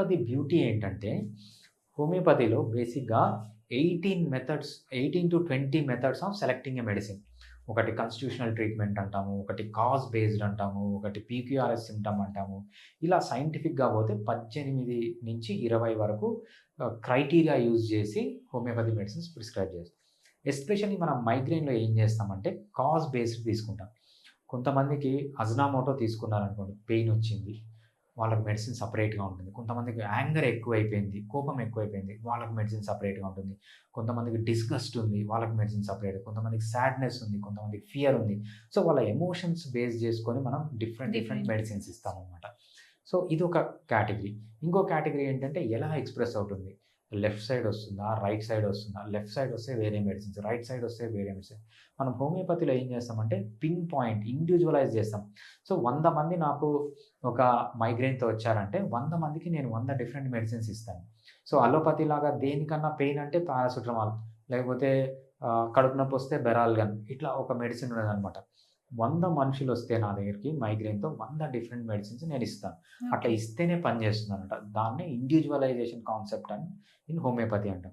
Homeopathy beauty ఏంటంటే, హోమియోపతిలో బేసిక్‌గా 18-20 methods of selecting a medicine. ఒకటి కాన్స్టిట్యూషనల్ ట్రీట్మెంట్ అంటాము, ఒకటి కాజ్ బేస్డ్ అంటాము, ఒకటి పీక్యూఆర్ఎస్ సింప్టమ్ అంటాము. ఇలా సైంటిఫిక్‌గా పోతే 18-20 వరకు క్రైటీరియా యూజ్ చేసి హోమియోపతి మెడిసిన్స్ ప్రిస్క్రైబ్ చేస్తాం. ఎస్పెషల్లీ మనం మైగ్రేన్‌లో ఏం చేస్తామంటే కాజ్ బేస్డ్ తీసుకుంటాం. కొంతమందికి అజినామోటో తీసుకున్నారనుకోండి, పెయిన్ వచ్చింది. వాళ్ళకి మెడిసిన్ సెపరేట్‌గా ఉంటుంది. కొంతమందికి యాంగర్ ఎక్కువైపోయింది, కోపం ఎక్కువైపోయింది. వాళ్ళకి మెడిసిన్ సెపరేట్‌గా ఉంటుంది. కొంతమందికి డిస్గస్ట్ ఉంది. వాళ్ళకి మెడిసిన్ సెపరేట్. కొంతమందికి సాడ్‌నెస్ ఉంది. కొంతమందికి ఫియర్ ఉంది. సో, వాళ్ళ ఎమోషన్స్ బేస్ చేసుకొని మనం డిఫరెంట్ డిఫరెంట్ డిఫరెంట్. మెడిసిన్స్ ఇస్తామనమాట. సో, ఇదొక కేటగరీ. ఇంకో కేటగరీ ఏంటంటే ఎలా ఎక్స్‌ప్రెస్ అవుతుంది. లెఫ్ట్ సైడ్ వస్తుందా? రైట్ సైడ్ వస్తుందా? లెఫ్ట్ సైడ్ వస్తే వేరే మెడిసిన్స్, రైట్ సైడ్ వస్తే వేరే మెడిసిన్. మనం హోమియోపతిలో ఏం చేస్తామంటే పిన్ పాయింట్, ఇండివిడ్యువలైజ్ చేస్తాం. సో, 100 మంది నాకు ఒక మైగ్రేన్‌తో వచ్చారంటే 100 మందికి నేను 100 డిఫరెంట్ మెడిసిన్స్ ఇస్తాను. సో, అలోపతి లాగా దేనికన్నా పెయిన్ అంటే పారాసిటమాల్, లేకపోతే కడుపు నొప్పొస్తే బెరాల్గన్ ఇట్లా ఒక మెడిసిన్ ఉండదనమాట. 100 మనుషులొస్తే నా దగ్గరికి మైగ్రేన్‌తో 100 డిఫరెంట్ మెడిసిన్స్ నేనిస్తాను. అట్లా ఓకే. ఇస్తేనే పని చేస్తుందనమాట. దాన్నే ఇండివిడ్యువలైజేషన్ కాన్సెప్ట్ అని ఇన్ హోమియోపతి అంటాం.